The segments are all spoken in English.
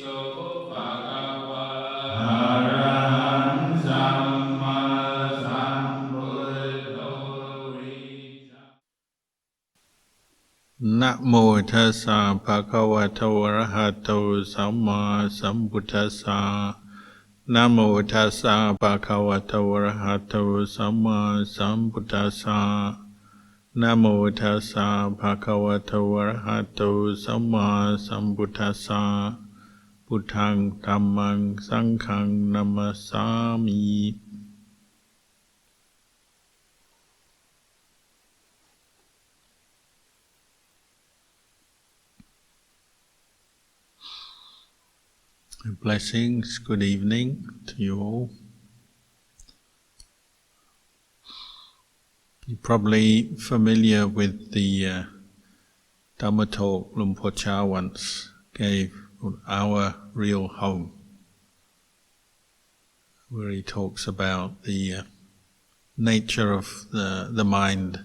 นะโมตัสสะภะคะวะโตอะระหะโตสัมมาสัมพุทธัสสะนะโมตัสสะภะคะวะโตอะระหะโตสัมมาสัมพุทธัสสะนะโมตัสสะภะคะวะโตอะระหะโตสัมมาสัมพุทธัสสะพุทธังธัมมังสังฆังนะมัสสามิ Blessings, good evening to you all. You're probably familiar with the Dhamma talk Luang Por Chah once gave on Our Real Home, where he talks about the nature of the mind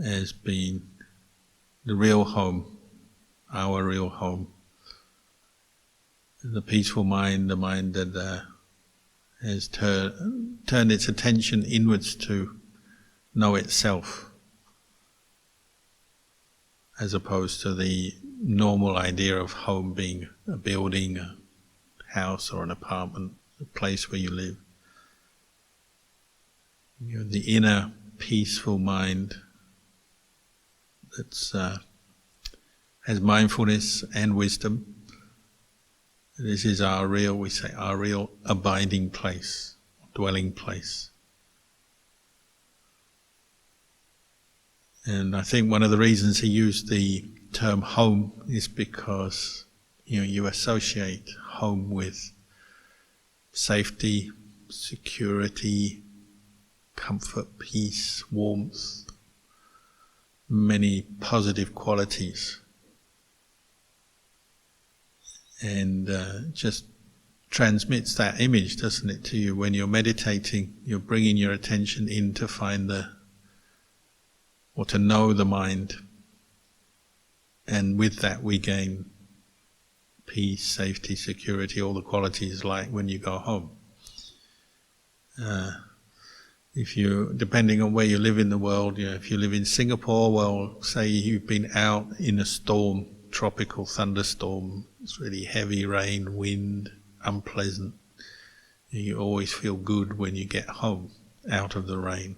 as being the real home, our real home. The peaceful mind, the mind that has turned its attention inwards to know itself, as opposed to the normal idea of home being a building, a house or an apartment, a place where you live. You know, the inner peaceful mind that's has mindfulness and wisdom. This is our real, we say, our real abiding place, dwelling place. And I think one of the reasons he used the term home is because, you know, you associate home with safety, security, comfort, peace, warmth, many positive qualities. And just transmits that image, doesn't it, to you when you're meditating. You're bringing your attention in to find or to know the mind, and with that we gain peace, safety, security, all the qualities like when you go home. If you, depending on where you live in the world, you know, if you live in Singapore, well, say you've been out in a storm, tropical thunderstorm, it's really heavy rain, wind, unpleasant. You always feel good when you get home, out of the rain.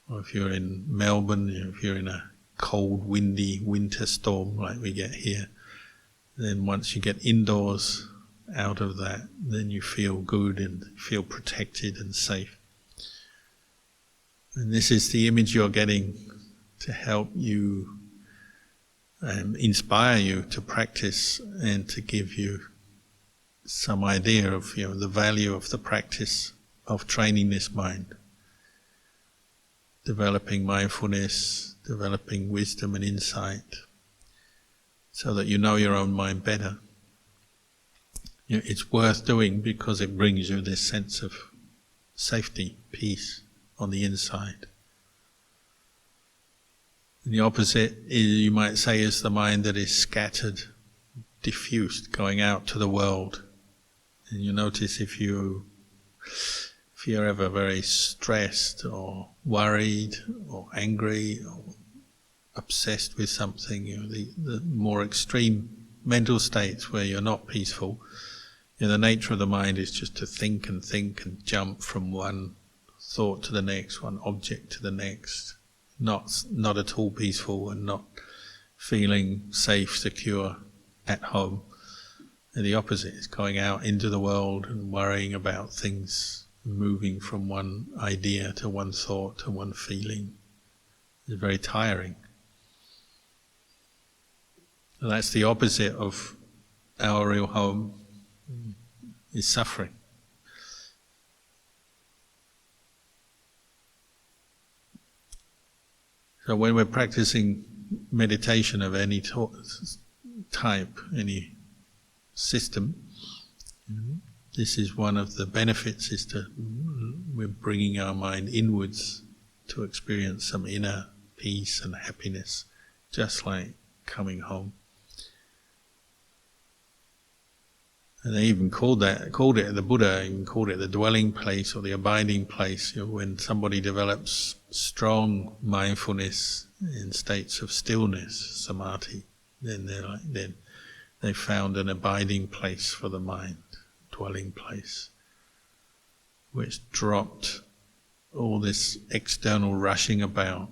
Or if you're in Melbourne, you know, if you're in a cold, windy winter storm like we get here, then once you get indoors, out of that, then you feel good and feel protected and safe. And this is the image you're getting to help you inspire you to practice and to give you some idea of, you know, the value of the practice of training this mind, developing mindfulness, developing wisdom and insight, so that you know your own mind better. You know, it's worth doing because it brings you this sense of safety, peace on the inside. And the opposite is, you might say, is the mind that is scattered, diffused, going out to the world. And you notice if you're ever very stressed or worried or angry or obsessed with something, you know, the more extreme mental states where you're not peaceful, you know, the nature of the mind is just to think and jump from one thought to the next, one object to the next. Not at all peaceful and not feeling safe, secure at home. And the opposite is going out into the world and worrying about things, moving from one idea to one thought to one feeling. It's very tiring. And that's the opposite of our real home, is suffering. So when we're practicing meditation of any type, any system, this is one of the benefits, is we're bringing our mind inwards to experience some inner peace and happiness, just like coming home. And they even called it, the Buddha even called it the dwelling place or the abiding place. When somebody develops strong mindfulness in states of stillness, samadhi, then they found an abiding place for the mind, dwelling place, which dropped all this external rushing about,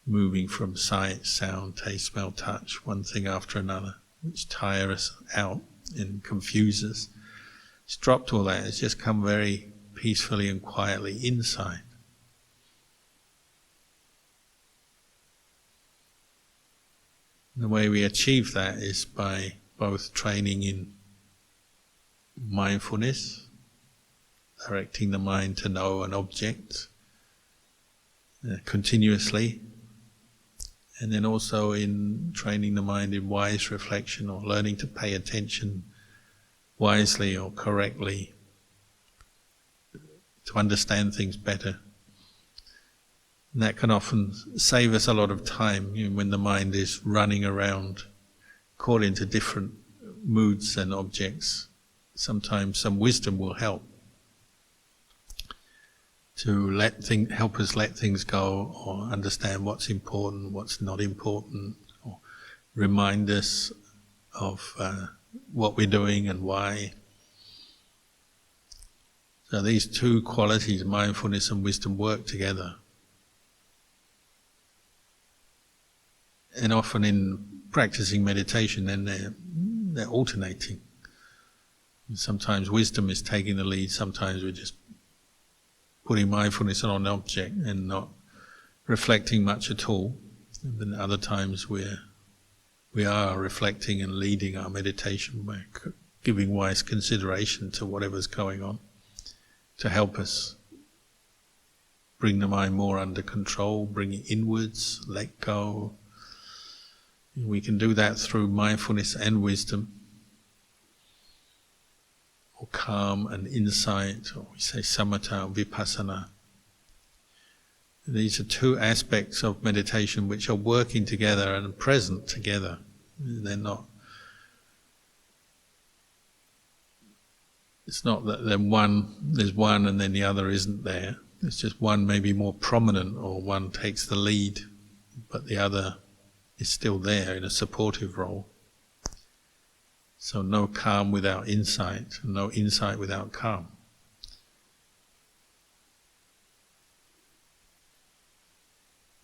moving from sight, sound, taste, smell, touch, one thing after another, which tire us out and confuse us. It's dropped all that. It's just come very peacefully and quietly inside. The way we achieve that is by both training in mindfulness, directing the mind to know an object continuously, and then also in training the mind in wise reflection, or learning to pay attention wisely or correctly to understand things better. And that can often save us a lot of time, when the mind is running around, caught into different moods and objects. Sometimes some wisdom will help to help us let things go, or understand what's important, what's not important, or remind us of what we're doing and why. So these two qualities, mindfulness and wisdom, work together. And often in practicing meditation, then they're alternating. Sometimes wisdom is taking the lead, sometimes we're just putting mindfulness on an object and not reflecting much at all. And then other times we are reflecting and leading our meditation by giving wise consideration to whatever's going on, to help us bring the mind more under control, bring it inwards, let go. We can do that through mindfulness and wisdom, or calm and insight, or we say samatha and vipassana. These are two aspects of meditation which are working together and present together. They're not. It's not that there's one and then the other isn't there. It's just one may be more prominent, or one takes the lead, but the other is still there in a supportive role. So no calm without insight, no insight without calm.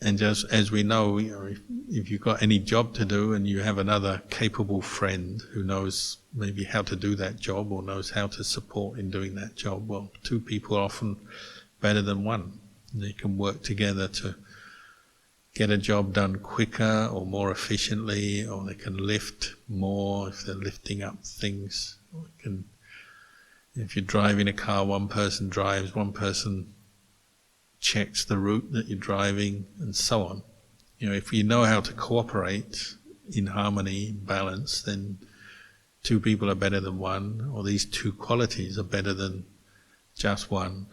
And just as we know, if you've got any job to do and you have another capable friend who knows maybe how to do that job, or knows how to support in doing that job, well, two people are often better than one. They can work together to get a job done quicker or more efficiently, or they can lift more if they're lifting up things. If you're driving a car, one person drives, one person checks the route that you're driving, and so on. If you know how to cooperate in harmony, balance, then two people are better than one, or these two qualities are better than just one.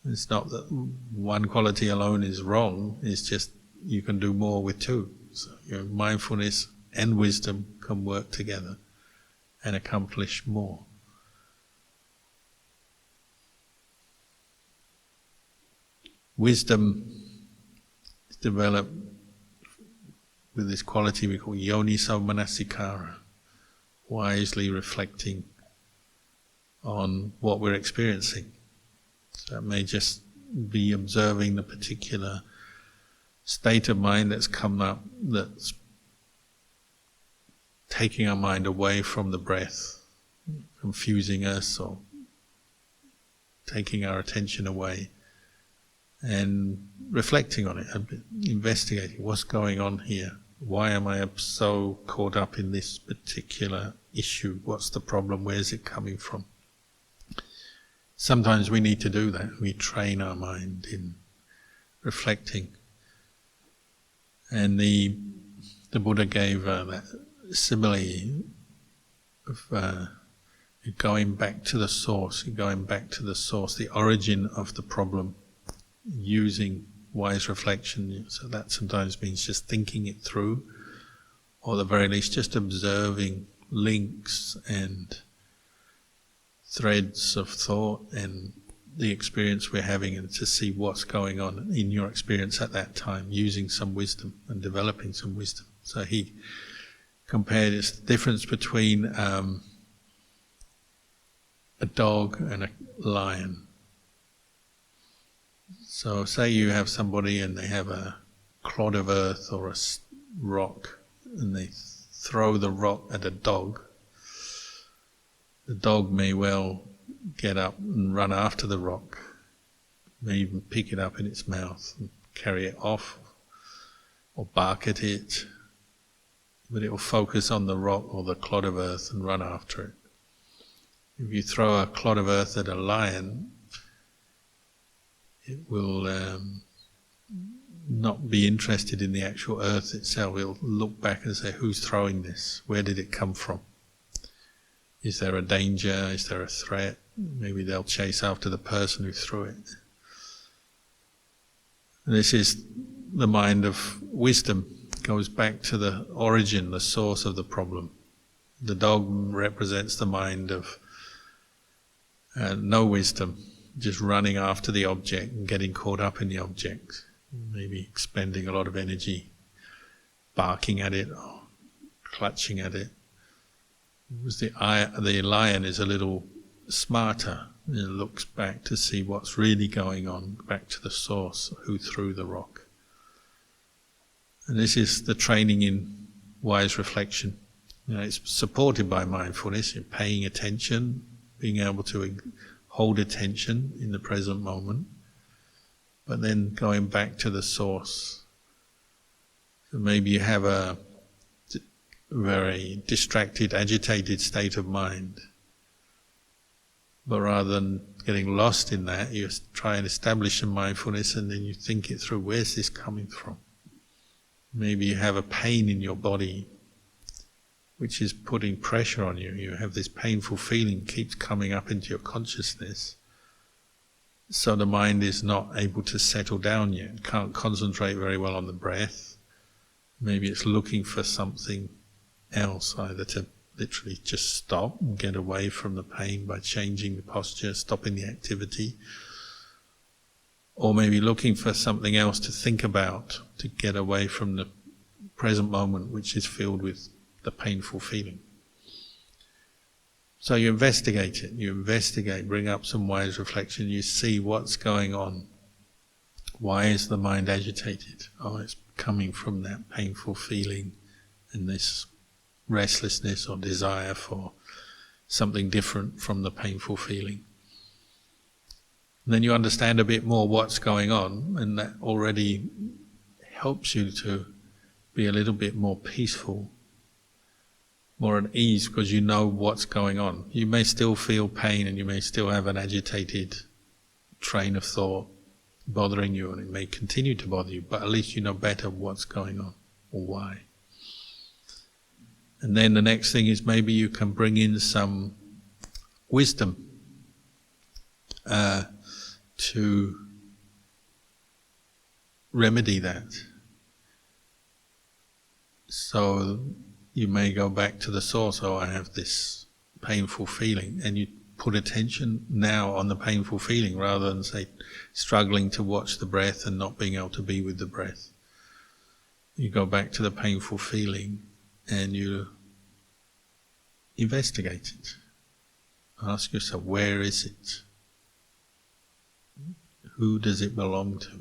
It's not that one quality alone is wrong, it's just you can do more with two. So mindfulness and wisdom can work together and accomplish more. Wisdom is developed with this quality we call yoniso manasikara, wisely reflecting on what we're experiencing. So it may just be observing the particular state of mind that's come up, that's taking our mind away from the breath, confusing us or taking our attention away, and reflecting on it a bit, investigating what's going on here. Why am I so caught up in this particular issue? What's the problem? Where's it coming from? Sometimes we need to do that. We train our mind in reflecting. And the Buddha gave that simile of going back to the source, the origin of the problem, using wise reflection. So that sometimes means just thinking it through, or at the very least just observing links and threads of thought and the experience we're having, and to see what's going on in your experience at that time, using some wisdom and developing some wisdom. So he compared the difference between a dog and a lion. So say you have somebody and they have a clod of earth or a rock, and they throw the rock at a dog. The dog may well get up and run after the rock, may even pick it up in its mouth and carry it off or bark at it, but it will focus on the rock or the clod of earth and run after it. If you throw a clod of earth at a lion, it will not be interested in the actual earth itself. It'll look back and say, who's throwing this? Where did it come from? Is there a danger? Is there a threat? Maybe they'll chase after the person who threw it. This is the mind of wisdom. It goes back to the origin, the source of the problem. The dog represents the mind of no wisdom, just running after the object and getting caught up in the object, maybe expending a lot of energy barking at it or clutching at it. The lion is a little smarter. It looks back to see what's really going on, back to the source, who threw the rock. And this is the training in wise reflection. It's supported by mindfulness, you're paying attention, being able to hold attention in the present moment, but then going back to the source. So maybe you have a very distracted, agitated state of mind, but rather than getting lost in that, you try and establish a mindfulness, and then you think it through. Where's this coming from? Maybe you have a pain in your body which is putting pressure on you. You have this painful feeling keeps coming up into your consciousness, so the mind is not able to settle down yet, can't concentrate very well on the breath. Maybe it's looking for something else, either to literally just stop and get away from the pain by changing the posture, stopping the activity, or maybe looking for something else to think about, to get away from the present moment which is filled with the painful feeling. So you investigate it, bring up some wise reflection, you see what's going on. Why is the mind agitated? Oh, it's coming from that painful feeling and this restlessness or desire for something different from the painful feeling. And then you understand a bit more what's going on, and that already helps you to be a little bit more peaceful, more at ease, because you know what's going on. You may still feel pain and you may still have an agitated train of thought bothering you, and it may continue to bother you, but at least you know better what's going on or why. And then the next thing is maybe you can bring in some wisdom to remedy that. So you may go back to the source. Oh, I have this painful feeling, and you put attention now on the painful feeling rather than, say, struggling to watch the breath and not being able to be with the breath. You go back to the painful feeling and you investigate it. Ask yourself, where is it? Who does it belong to?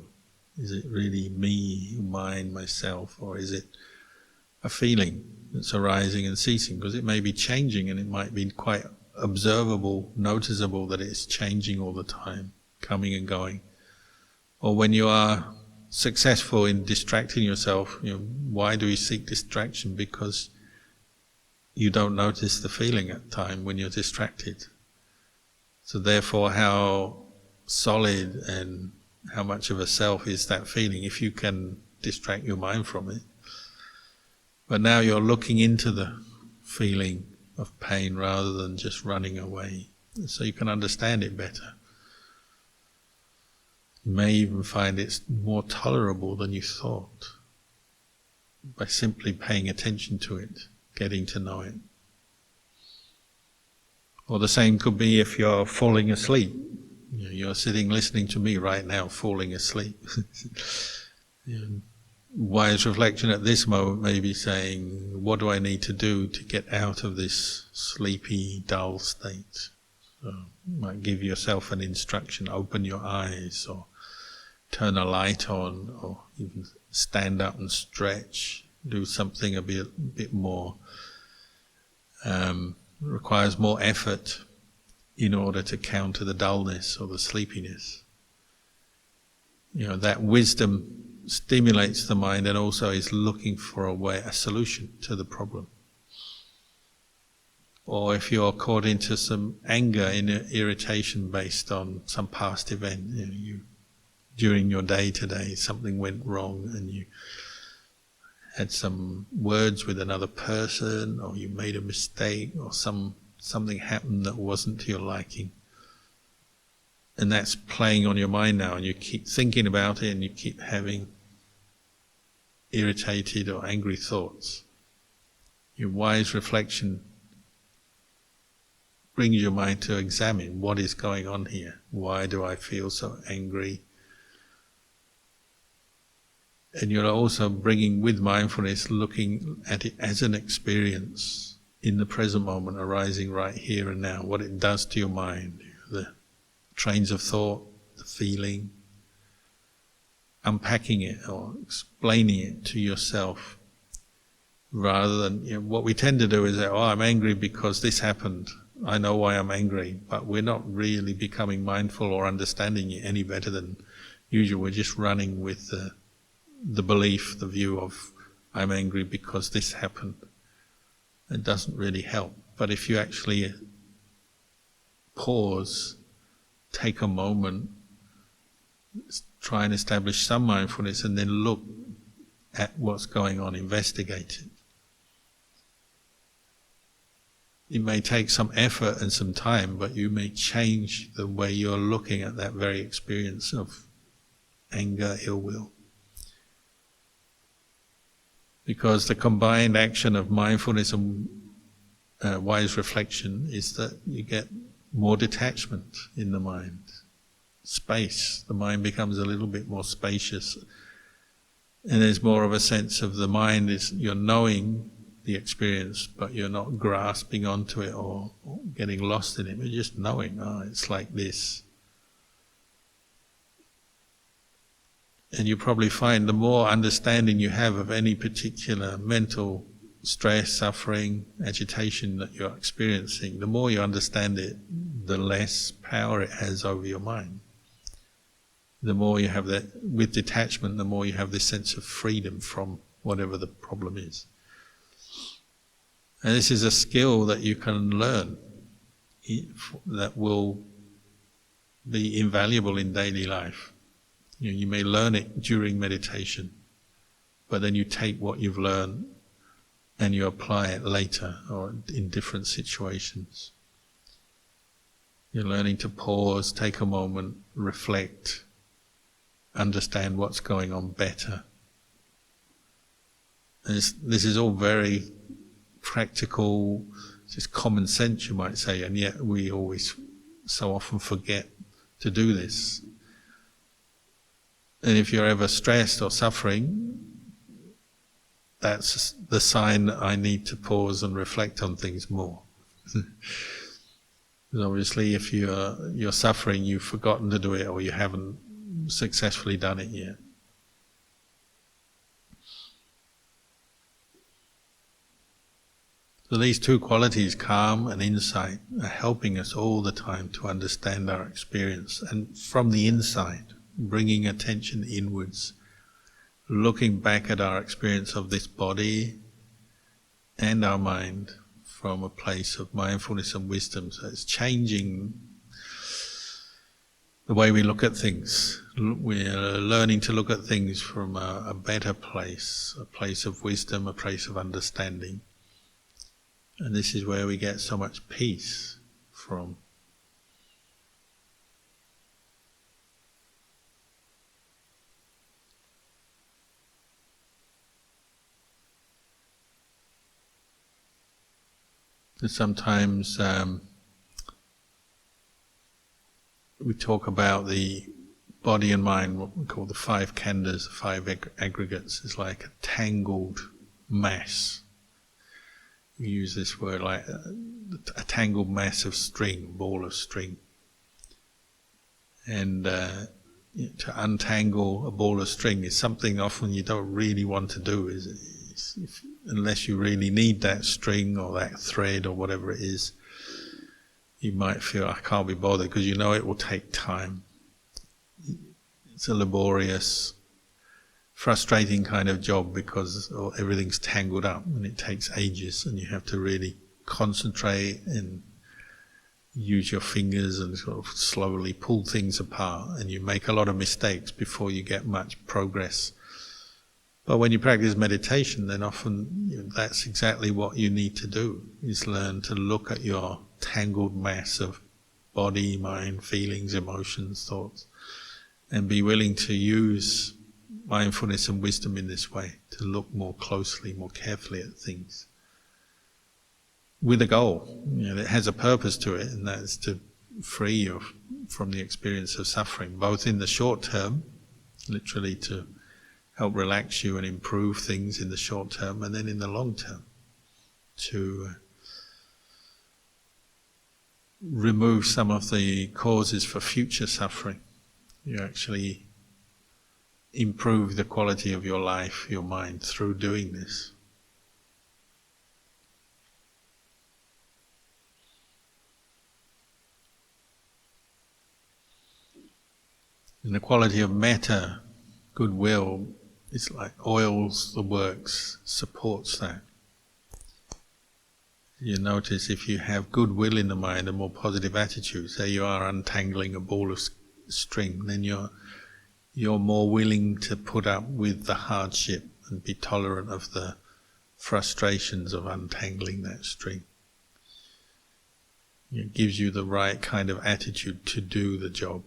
Is it really me, mine, myself, or is it a feeling that's arising and ceasing? Because it may be changing, and it might be quite observable, noticeable that it's changing all the time, coming and going. Or when you are successful in distracting yourself, why do you seek distraction? Because you don't notice the feeling at the time when you're distracted. So therefore, how solid and how much of a self is that feeling if you can distract your mind from it? But now you're looking into the feeling of pain rather than just running away, so you can understand it better. You may even find it's more tolerable than you thought by simply paying attention to it, getting to know it. Or the same could be if you're falling asleep. You're sitting listening to me right now, falling asleep. Wise reflection at this moment may be saying, what do I need to do to get out of this sleepy, dull state? So you might give yourself an instruction, open your eyes, or turn a light on, or even stand up and stretch, do something a bit more, requires more effort in order to counter the dullness or the sleepiness. That wisdom stimulates the mind and also is looking for a solution to the problem. Or if you're caught into some anger and irritation based on some past event, during your day today something went wrong and you had some words with another person, or you made a mistake, or something happened that wasn't to your liking. And that's playing on your mind now, and you keep thinking about it and you keep having irritated or angry thoughts. Your wise reflection brings your mind to examine what is going on here. Why do I feel so angry? And you're also bringing with mindfulness, looking at it as an experience in the present moment, arising right here and now, what it does to your mind, the trains of thought, the feeling, unpacking it or explaining it to yourself, rather than, what we tend to do is say, I'm angry because this happened, I know why I'm angry, but we're not really becoming mindful or understanding it any better than usual. We're just running with the belief, the view of, I'm angry because this happened. It doesn't really help. But if you actually pause, take a moment, try and establish some mindfulness, and then look at what's going on, investigate it. It may take some effort and some time, but you may change the way you're looking at that very experience of anger, ill will. Because the combined action of mindfulness and wise reflection is that you get more detachment in the mind. Space. The mind becomes a little bit more spacious. And there's more of a sense of the mind is, you're knowing the experience, but you're not grasping onto it or getting lost in it. You're just knowing, it's like this. And you probably find the more understanding you have of any particular mental stress, suffering, agitation that you're experiencing, the more you understand it, the less power it has over your mind. The more you have that, with detachment, the more you have this sense of freedom from whatever the problem is. And this is a skill that you can learn that will be invaluable in daily life. You may learn it during meditation, but then you take what you've learned and you apply it later or in different situations. You're learning to pause, take a moment, reflect, understand what's going on better. And this is all very practical, just common sense, you might say, and yet we always so often forget to do this. And if you're ever stressed or suffering, that's the sign that I need to pause and reflect on things more. Because obviously if you're suffering, you've forgotten to do it or you haven't successfully done it yet. So these two qualities, calm and insight, are helping us all the time to understand our experience, and from the inside, bringing attention inwards, looking back at our experience of this body and our mind from a place of mindfulness and wisdom. So it's changing the way we look at things. We're learning to look at things from a better place, a place of wisdom, a place of understanding. And this is where we get so much peace from. Sometimes we talk about the body and mind, what we call the five khandhas, the five aggregates, is like a tangled mass. We use this word like a tangled mass of string, a ball of string. And to untangle a ball of string is something often you don't really want to do, unless you really need that string or that thread or whatever it is. You might feel, I can't be bothered, because you know it will take time. It's a laborious, frustrating kind of job because everything's tangled up and it takes ages, and you have to really concentrate and use your fingers and sort of slowly pull things apart, and you make a lot of mistakes before you get much progress. But when you practice meditation, then often that's exactly what you need to do, is learn to look at your tangled mass of body, mind, feelings, emotions, thoughts, and be willing to use mindfulness and wisdom in this way, to look more closely, more carefully at things. With a goal, that has a purpose to it, and that's to free you from the experience of suffering, both in the short term, literally to help relax you and improve things in the short term, and then in the long term, to remove some of the causes for future suffering. You actually improve the quality of your life, your mind, through doing this. And the quality of metta, goodwill, is like oils the works, supports that. You notice if you have goodwill in the mind, a more positive attitude, say you are untangling a ball of string, then you're more willing to put up with the hardship and be tolerant of the frustrations of untangling that string. It gives you the right kind of attitude to do the job.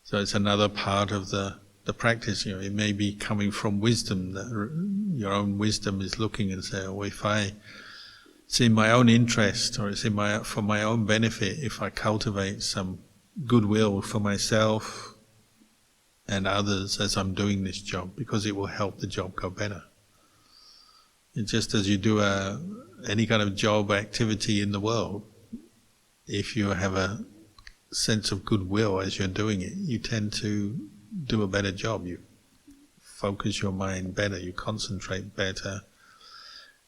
So it's another part of the practice. It may be coming from wisdom, that your own wisdom is looking and saying, oh, if it's in my own interest, or it's for my own benefit, if I cultivate some goodwill for myself and others as I'm doing this job, because it will help the job go better. It's just as you do any kind of job activity in the world, if you have a sense of goodwill as you're doing it, you tend to do a better job. You focus your mind better, you concentrate better,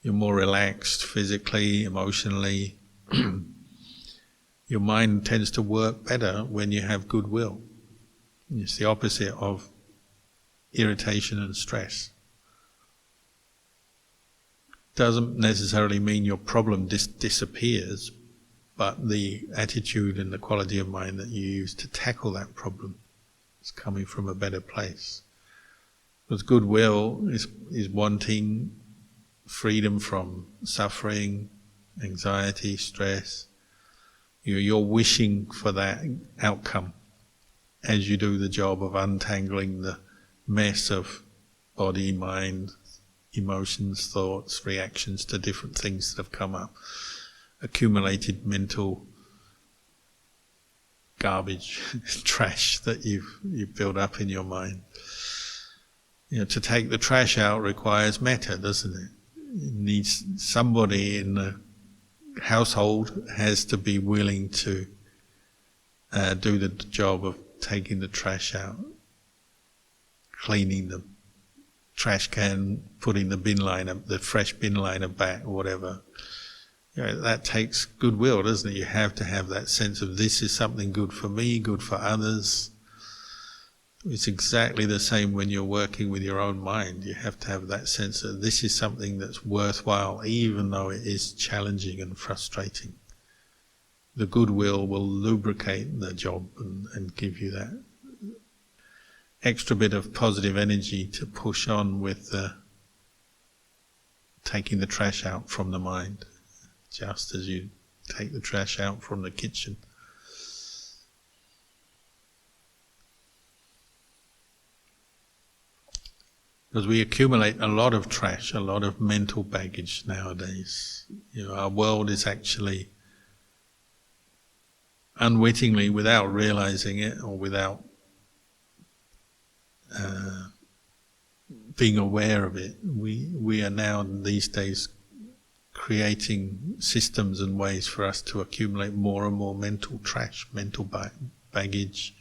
you're more relaxed physically, emotionally. Your mind tends to work better when you have goodwill. It's the opposite of irritation and stress. Doesn't necessarily mean your problem disappears, but the attitude and the quality of mind that you use to tackle that problem is coming from a better place. Because goodwill is wanting freedom from suffering, anxiety, stress. You're wishing for that outcome as you do the job of untangling the mess of body, mind, emotions, thoughts, reactions to different things that have come up. Accumulated mental garbage, trash that you've built up in your mind. To take the trash out requires metta, doesn't it? It needs somebody in the household has to be willing to do the job of taking the trash out, cleaning the trash can, putting the fresh bin liner back, or whatever. That takes goodwill, doesn't it? You have to have that sense of this is something good for me, good for others. It's exactly the same when you're working with your own mind. You have to have that sense that this is something that's worthwhile, even though it is challenging and frustrating. The goodwill will lubricate the job and give you that extra bit of positive energy to push on with taking the trash out from the mind, just as you take the trash out from the kitchen. Because we accumulate a lot of trash, a lot of mental baggage nowadays. Our world is actually unwittingly, without realizing it or without being aware of it, we are now these days creating systems and ways for us to accumulate more and more mental trash, mental baggage,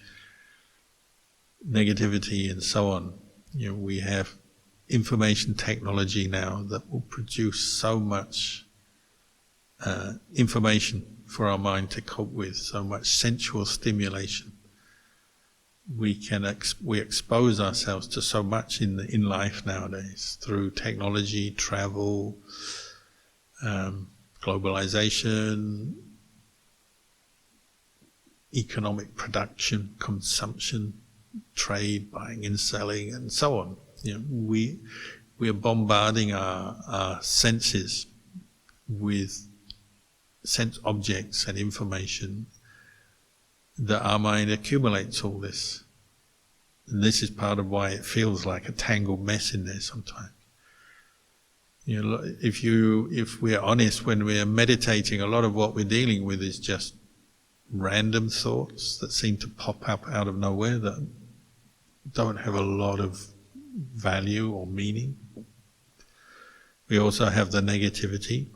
negativity, and so on. We have information technology now that will produce so much information for our mind to cope with, so much sensual stimulation. We expose ourselves to so much in life nowadays through technology, travel, globalization, economic production, consumption, trade, buying and selling, and so on. We are bombarding our senses with sense objects and information that our mind accumulates all this. And this is part of why it feels like a tangled mess in there sometimes. If we're honest, when we're meditating, a lot of what we're dealing with is just random thoughts that seem to pop up out of nowhere that don't have a lot of value or meaning. We also have the negativity,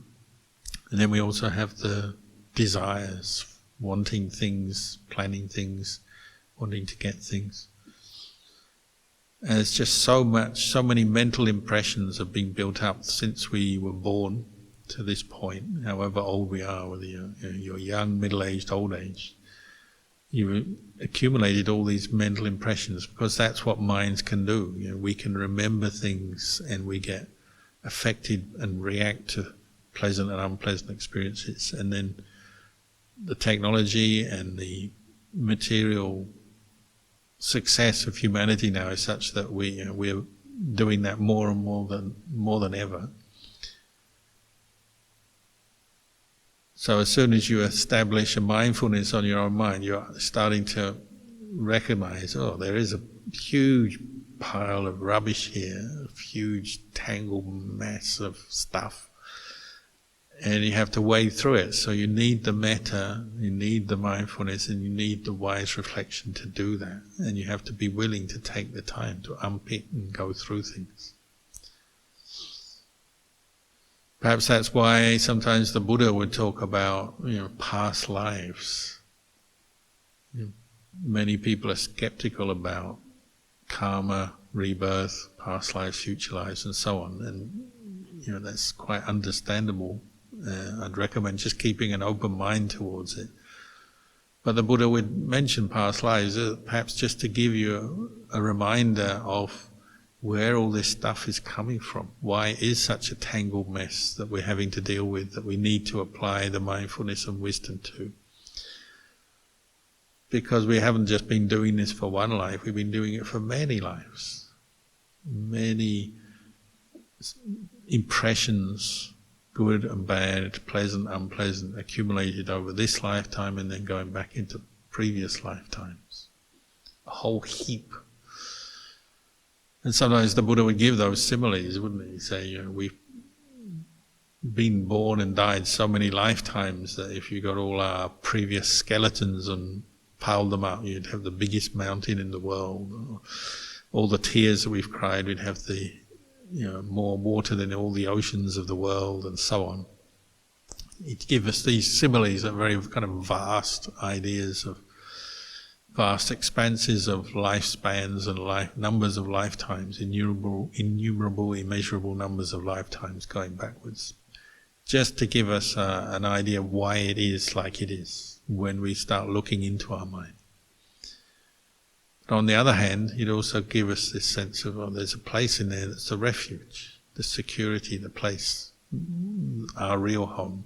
and then we also have the desires, wanting things, planning things, wanting to get things. And it's just so many mental impressions have been built up since we were born to this point, however old we are, whether you're young, middle-aged, old age. You've accumulated all these mental impressions because that's what minds can do. We can remember things and we get affected and react to pleasant and unpleasant experiences. And then the technology and the material success of humanity now is such that we're doing that more and more than ever. So as soon as you establish a mindfulness on your own mind, you're starting to recognize, there is a huge pile of rubbish here, a huge tangled mess of stuff. And you have to wade through it. So you need the metta, you need the mindfulness, and you need the wise reflection to do that. And you have to be willing to take the time to unpick and go through things. Perhaps that's why sometimes the Buddha would talk about, past lives. Many people are skeptical about karma, rebirth, past lives, future lives, and so on. And that's quite understandable. I'd recommend just keeping an open mind towards it. But the Buddha would mention past lives, perhaps just to give you a reminder of where all this stuff is coming from. Why is such a tangled mess that we're having to deal with, that we need to apply the mindfulness and wisdom to? Because we haven't just been doing this for one life, we've been doing it for many lives. Many impressions, good and bad, pleasant, unpleasant, accumulated over this lifetime and then going back into previous lifetimes. A whole heap. And sometimes the Buddha would give those similes, wouldn't he? He'd say, we've been born and died so many lifetimes that if you got all our previous skeletons and piled them up, you'd have the biggest mountain in the world. All the tears that we've cried, we'd have the more water than all the oceans of the world, and so on. He'd give us these similes, that very kind of vast ideas of vast expanses of lifespans and numbers of lifetimes, innumerable, immeasurable numbers of lifetimes going backwards, just to give us an idea of why it is like it is when we start looking into our mind. But on the other hand, he'd also give us this sense of, there's a place in there that's the refuge, the security, the place, our real home.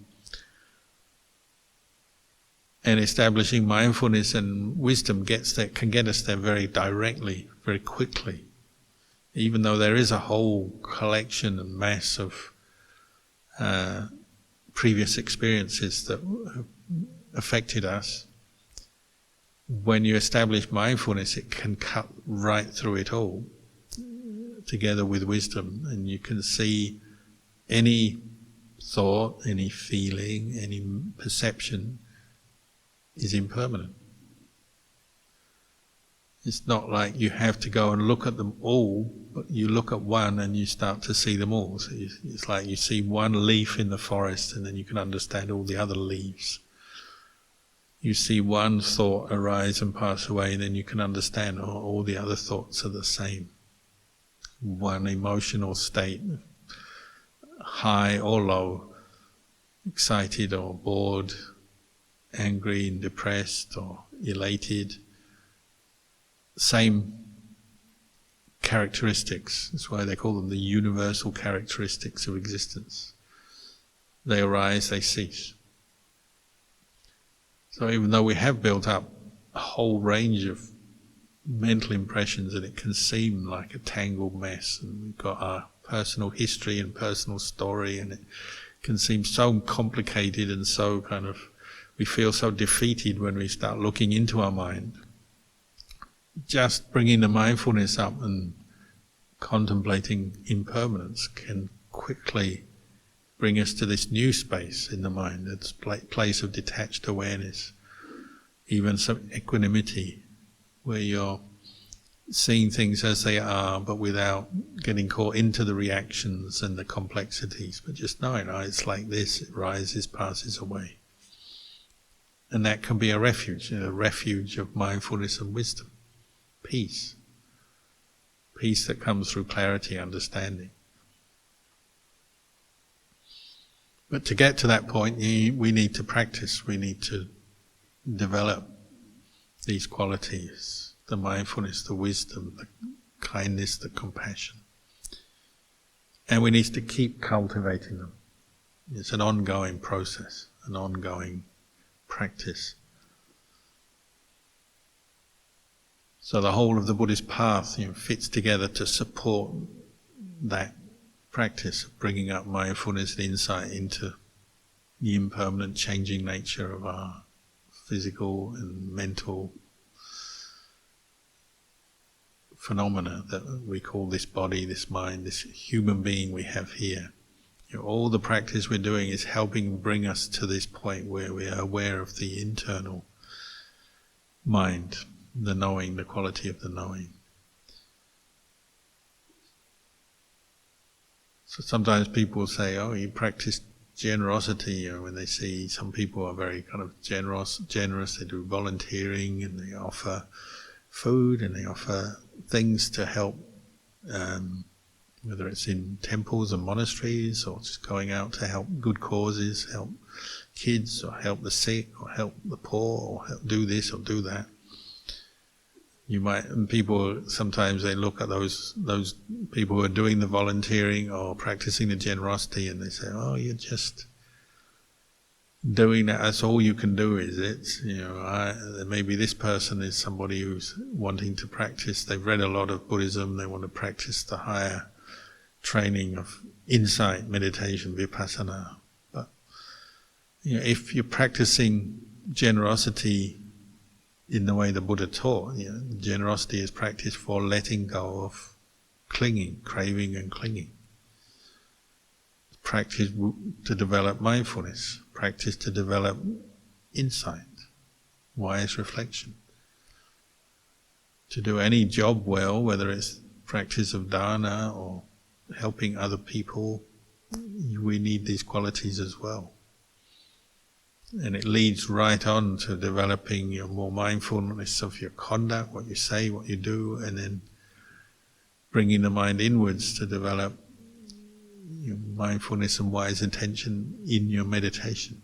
And establishing mindfulness and wisdom can get us there very directly, very quickly. Even though there is a whole collection and mass of previous experiences that have affected us, when you establish mindfulness, it can cut right through it all, together with wisdom, and you can see any thought, any feeling, any perception is impermanent. It's not like you have to go and look at them all, but you look at one and you start to see them all. So it's like you see one leaf in the forest and then you can understand all the other leaves. You see one thought arise and pass away, and then you can understand all the other thoughts are the same. One emotional state, high or low, excited or bored, angry and depressed or elated, same characteristics. That's why they call them the universal characteristics of existence. They arise, they cease. So even though we have built up a whole range of mental impressions and it can seem like a tangled mess, and we've got our personal history and personal story, and it can seem so complicated and so we feel so defeated when we start looking into our mind. Just bringing the mindfulness up and contemplating impermanence can quickly bring us to this new space in the mind, this place of detached awareness, even some equanimity, where you're seeing things as they are, but without getting caught into the reactions and the complexities, but just knowing, it's like this, it rises, passes away. And that can be a refuge of mindfulness and wisdom. Peace that comes through clarity, understanding. But to get to that point, we need to practice, we need to develop these qualities, the mindfulness, the wisdom, the kindness, the compassion. And we need to keep cultivating them. It's an ongoing process, an ongoing practice. So the whole of the Buddhist path fits together to support that practice of bringing up mindfulness and insight into the impermanent, changing nature of our physical and mental phenomena that we call this body, this mind, this human being we have here. All the practice we're doing is helping bring us to this point where we are aware of the internal mind, the knowing, the quality of the knowing. So sometimes people say, you practice generosity, when they see some people are very generous, they do volunteering and they offer food and they offer things to help, whether it's in temples and monasteries or just going out to help good causes, help kids or help the sick or help the poor or help do this or do that. And people sometimes they look at those people who are doing the volunteering or practicing the generosity and they say, you're just doing that, that's all you can do, is it? Maybe this person is somebody who's wanting to practice, they've read a lot of Buddhism, they want to practice the higher training of insight, meditation, vipassana. But if you're practicing generosity in the way the Buddha taught, generosity is practice for letting go of clinging, craving and clinging. Practice to develop mindfulness, practice to develop insight, wise reflection. To do any job well, whether it's practice of dana or helping other people, we need these qualities as well. And it leads right on to developing your more mindfulness of your conduct, what you say, what you do, and then bringing the mind inwards to develop your mindfulness and wise intention in your meditation.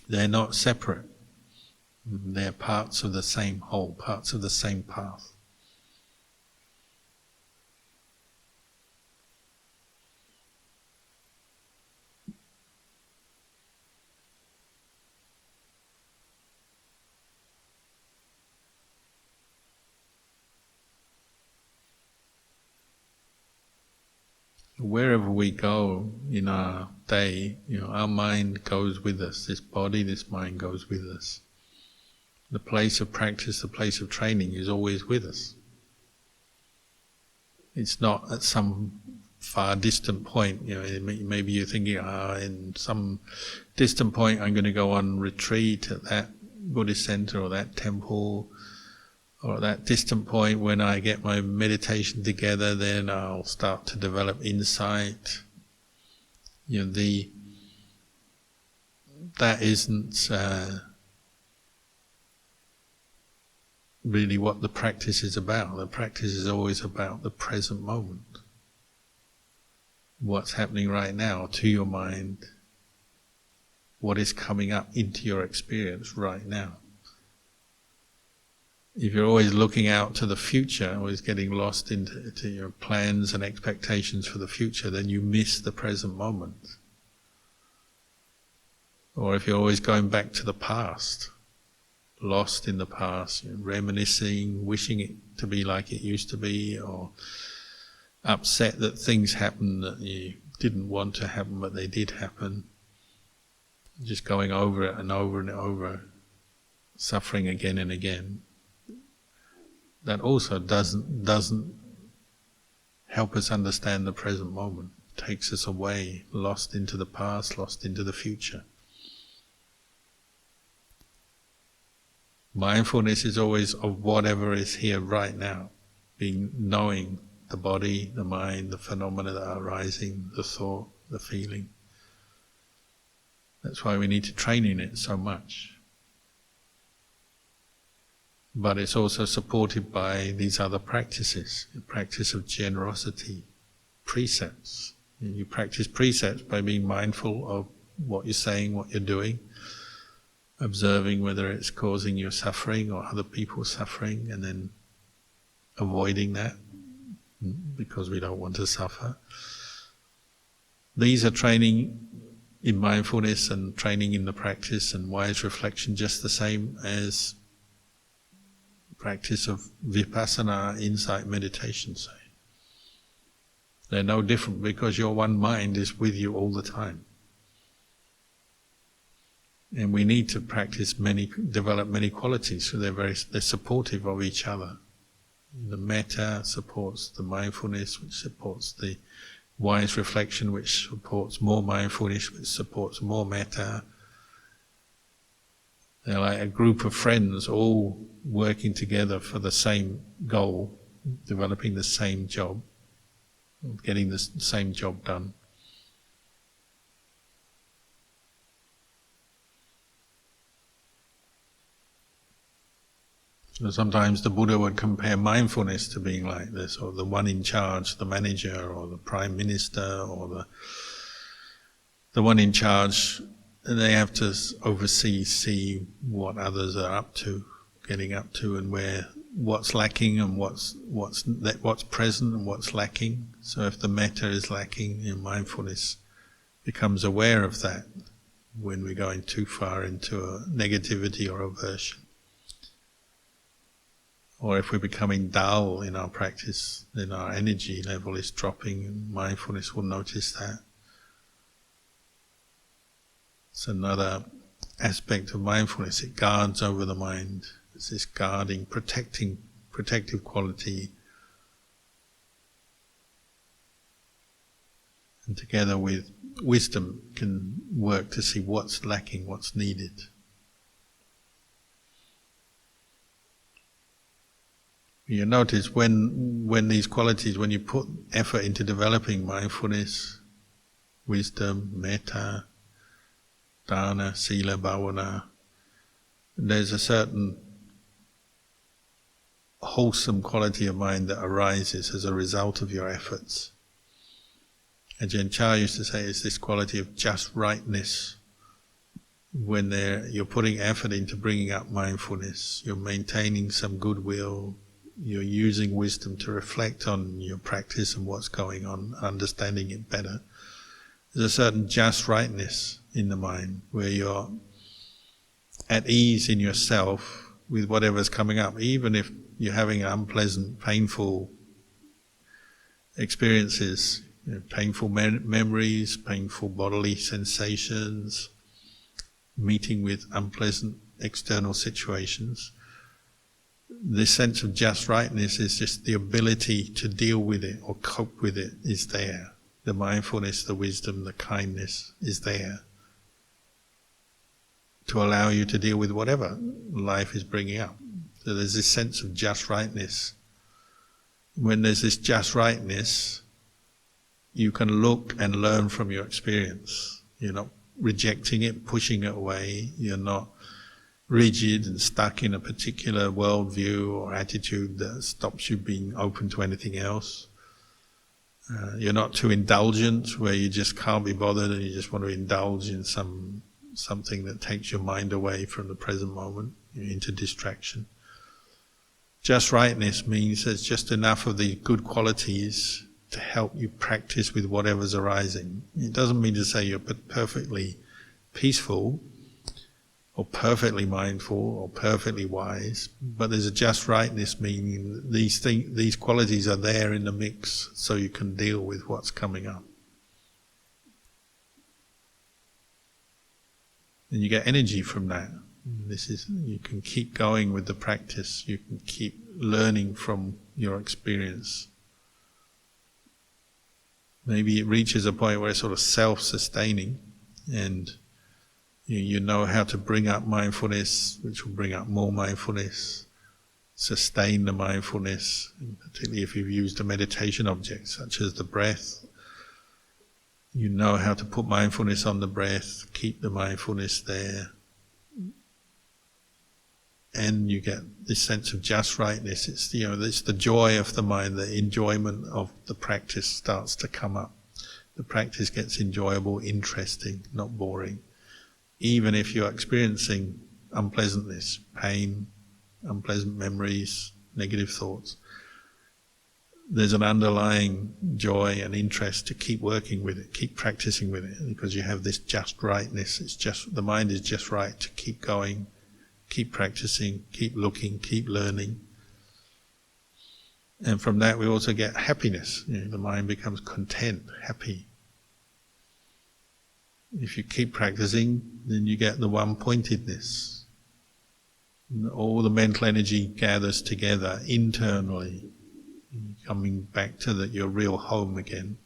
They're not separate. They're parts of the same whole, parts of the same path. Wherever we go in our day, our mind goes with us. This body, this mind goes with us. The place of practice, the place of training is always with us. It's not at some far distant point. Maybe you're thinking, in some distant point I'm going to go on retreat at that Buddhist center or that temple or at that distant point, when I get my meditation together, then I'll start to develop insight. That isn't really what the practice is about. The practice is always about the present moment. What's happening right now to your mind, what is coming up into your experience right now. If you're always looking out to the future, always getting lost into your plans and expectations for the future, then you miss the present moment. Or if you're always going back to the past, lost in the past, reminiscing, wishing it to be like it used to be, or upset that things happened that you didn't want to happen but they did happen, just going over it and over and over, suffering again and again, that also doesn't help us understand the present moment. It takes us away, lost into the past, lost into the future. Mindfulness is always of whatever is here right now, knowing the body, the mind, the phenomena that are arising, the thought, the feeling. That's why we need to train in it so much. But it's also supported by these other practices, the practice of generosity, precepts. You practice precepts by being mindful of what you're saying, what you're doing, observing whether it's causing you suffering or other people suffering, and then avoiding that because we don't want to suffer. These are training in mindfulness and training in the practice and wise reflection, just the same as practice of vipassana, insight meditation, say. They're no different because your one mind is with you all the time. And we need to develop many qualities, so they're supportive of each other. The metta supports the mindfulness, which supports the wise reflection, which supports more mindfulness, which supports more metta. They're like a group of friends all working together for the same goal, developing the same job, getting the same job done. So sometimes the Buddha would compare mindfulness to being like this, or the one in charge, the manager, or the prime minister, or the one in charge. And they have to see what others are up to, getting up to, and what's lacking and what's present and what's lacking. So if the metta is lacking, mindfulness becomes aware of that when we're going too far into a negativity or aversion. Or if we're becoming dull in our practice, then our energy level is dropping, and mindfulness will notice that. It's another aspect of mindfulness. It guards over the mind. It's this guarding, protective quality. And together with wisdom can work to see what's lacking, what's needed. You notice when these qualities, when you put effort into developing mindfulness, wisdom, metta, dana, sila, bhavana, there's a certain wholesome quality of mind that arises as a result of your efforts. Ajahn Chah used to say it's this quality of just rightness. When you're putting effort into bringing up mindfulness, you're maintaining some goodwill, you're using wisdom to reflect on your practice and what's going on, understanding it better. There's a certain just rightness in the mind where you're at ease in yourself with whatever's coming up, even if you're having unpleasant, painful experiences, painful memories, painful bodily sensations, meeting with unpleasant external situations. This sense of just rightness is just the ability to deal with it or cope with it is there. The mindfulness, the wisdom, the kindness is there to allow you to deal with whatever life is bringing up. So there's this sense of just rightness. When there's this just rightness, you can look and learn from your experience. You're not rejecting it, pushing it away. You're not rigid and stuck in a particular worldview or attitude that stops you being open to anything else. You're not too indulgent, where you just can't be bothered and you just want to indulge in something that takes your mind away from the present moment, into distraction. Just rightness means there's just enough of the good qualities to help you practice with whatever's arising. It doesn't mean to say you're perfectly peaceful or perfectly mindful or perfectly wise, but there's a just rightness, meaning that these qualities are there in the mix so you can deal with what's coming up. And you get energy from that. You can keep going with the practice, you can keep learning from your experience. Maybe it reaches a point where it's sort of self-sustaining, and you know how to bring up mindfulness, which will bring up more mindfulness, sustain the mindfulness, particularly if you've used a meditation object such as the breath. You know how to put mindfulness on the breath, keep the mindfulness there, and you get this sense of just rightness. It's the joy of the mind, the enjoyment of the practice starts to come up. The practice gets enjoyable, interesting, not boring. Even if you're experiencing unpleasantness, pain, unpleasant memories, negative thoughts, there's an underlying joy and interest to keep working with it, keep practicing with it, because you have this just rightness. The mind is just right to keep going, keep practicing, keep looking, keep learning. And from that we also get happiness. The mind becomes content, happy. If you keep practicing, then you get the one-pointedness. All the mental energy gathers together internally, coming back to your real home again.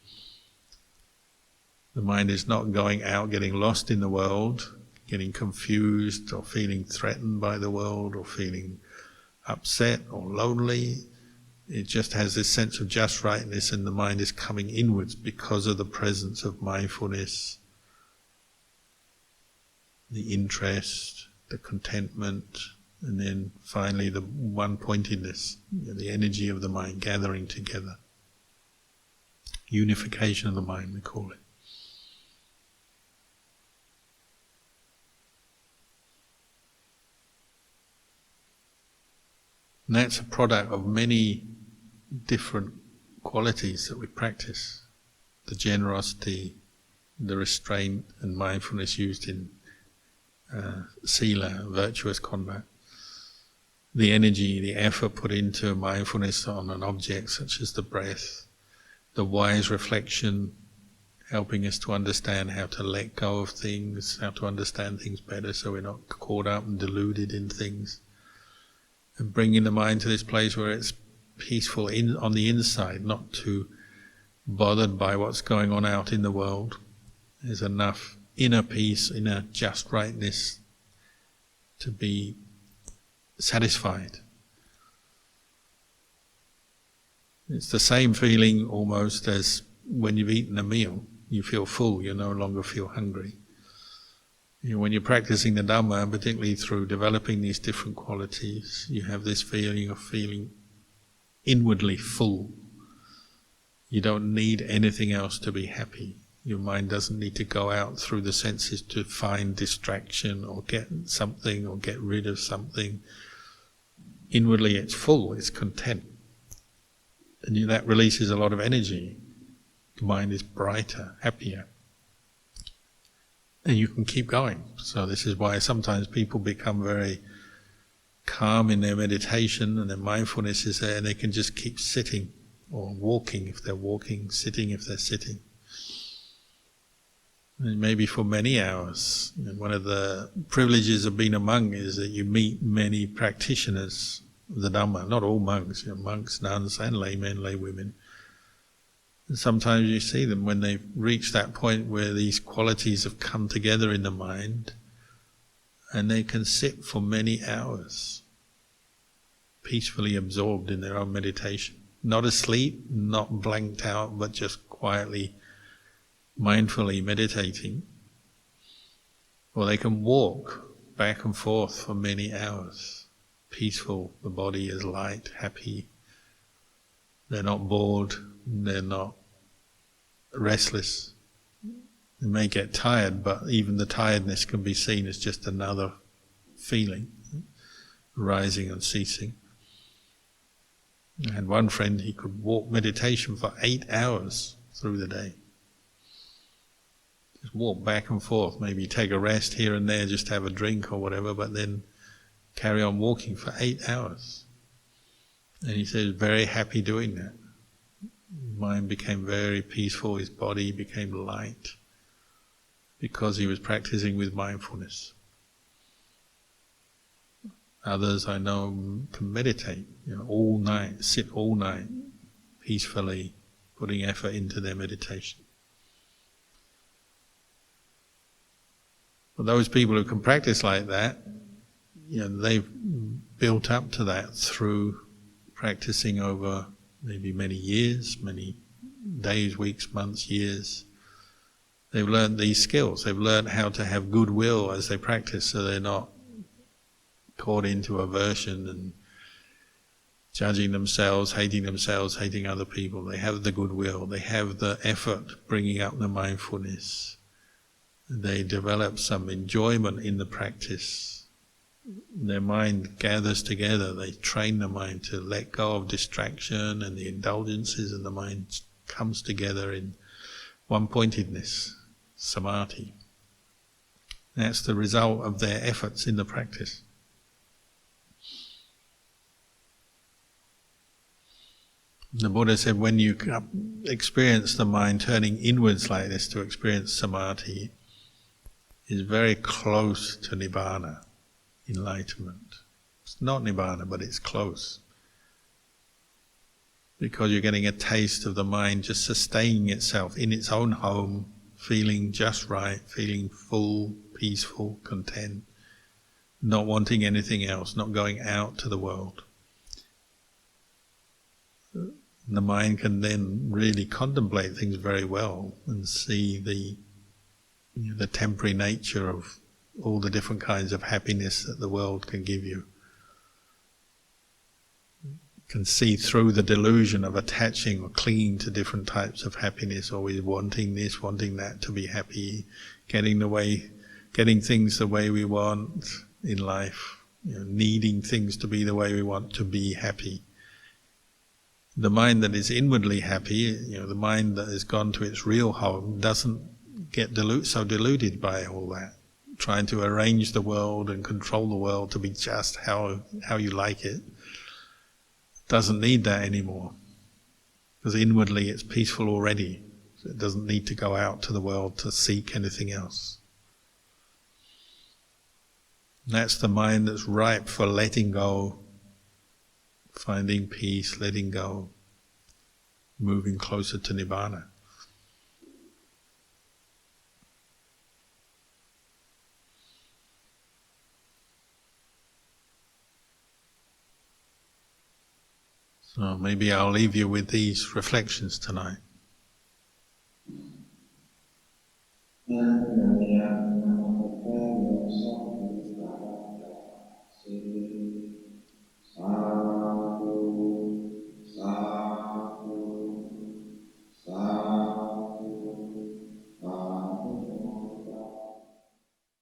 The mind is not going out, getting lost in the world, getting confused or feeling threatened by the world or feeling upset or lonely. It just has this sense of just rightness, and the mind is coming inwards because of the presence of mindfulness, the interest, the contentment, and then finally the one-pointedness, the energy of the mind gathering together. Unification of the mind, we call it. And that's a product of many different qualities that we practice. The generosity, the restraint and mindfulness used in sila, virtuous conduct. The energy, the effort put into mindfulness on an object such as the breath. The wise reflection, helping us to understand how to let go of things, how to understand things better so we're not caught up and deluded in things. And bringing the mind to this place where it's peaceful on the inside, not too bothered by what's going on out in the world. There's enough inner peace, inner just rightness to be satisfied. It's the same feeling almost as when you've eaten a meal. You feel full, you no longer feel hungry. When you're practicing the Dhamma, particularly through developing these different qualities, you have this feeling of feeling inwardly full. You don't need anything else to be happy. Your mind doesn't need to go out through the senses to find distraction or get something or get rid of something. Inwardly it's full, it's content. And that releases a lot of energy. The mind is brighter, happier. And you can keep going. So this is why sometimes people become very calm in their meditation and their mindfulness is there, and they can just keep sitting or walking if they're walking, sitting if they're sitting. And maybe for many hours. One of the privileges of being a monk is that you meet many practitioners of the Dhamma. Not all monks, monks, nuns and laymen, laywomen. And sometimes you see them when they've reached that point where these qualities have come together in the mind. and they can sit for many hours, peacefully absorbed in their own meditation. Not asleep, not blanked out, but just quietly, mindfully meditating. Or they can walk back and forth for many hours, peaceful, the body is light, happy. They're not bored, they're not restless. They may get tired, but even the tiredness can be seen as just another feeling, rising and ceasing. I had one friend, he could walk meditation for 8 hours through the day. Just walk back and forth, maybe take a rest here and there, just have a drink or whatever, but then carry on walking for 8 hours. And he said he was very happy doing that. His mind became very peaceful, his body became light, because he was practicing with mindfulness. Others I know can meditate, all night, sit all night, peacefully, putting effort into their meditation. For those people who can practice like that, they've built up to that through practicing over maybe many years, many days, weeks, months, years. They've learned these skills. They've learned how to have goodwill as they practice, so they're not caught into aversion and judging themselves, hating other people. They have the goodwill. They have the effort bringing up the mindfulness. They develop some enjoyment in the practice. Their mind gathers together. They train the mind to let go of distraction and the indulgences, and the mind comes together in one-pointedness, samadhi. That's the result of their efforts in the practice. The Buddha said when you experience the mind turning inwards like this to experience samadhi, is very close to nibbana, enlightenment. It's not nibbana, but it's close. Because you're getting a taste of the mind just sustaining itself in its own home, feeling just right, feeling full, peaceful, content, not wanting anything else, not going out to the world. The mind can then really contemplate things very well and see the temporary nature of all the different kinds of happiness that the world can give you. Can see through the delusion of attaching or clinging to different types of happiness, always wanting this, wanting that to be happy, getting things the way we want in life, needing things to be the way we want to be happy. The mind that is inwardly happy, the mind that has gone to its real home, doesn't get so deluded by all that, trying to arrange the world and control the world to be just how you like it. Doesn't need that anymore, because inwardly it's peaceful already, so it doesn't need to go out to the world to seek anything else. And that's the mind that's ripe for letting go, finding peace, letting go, moving closer to nibbana. So maybe I'll leave you with these reflections tonight.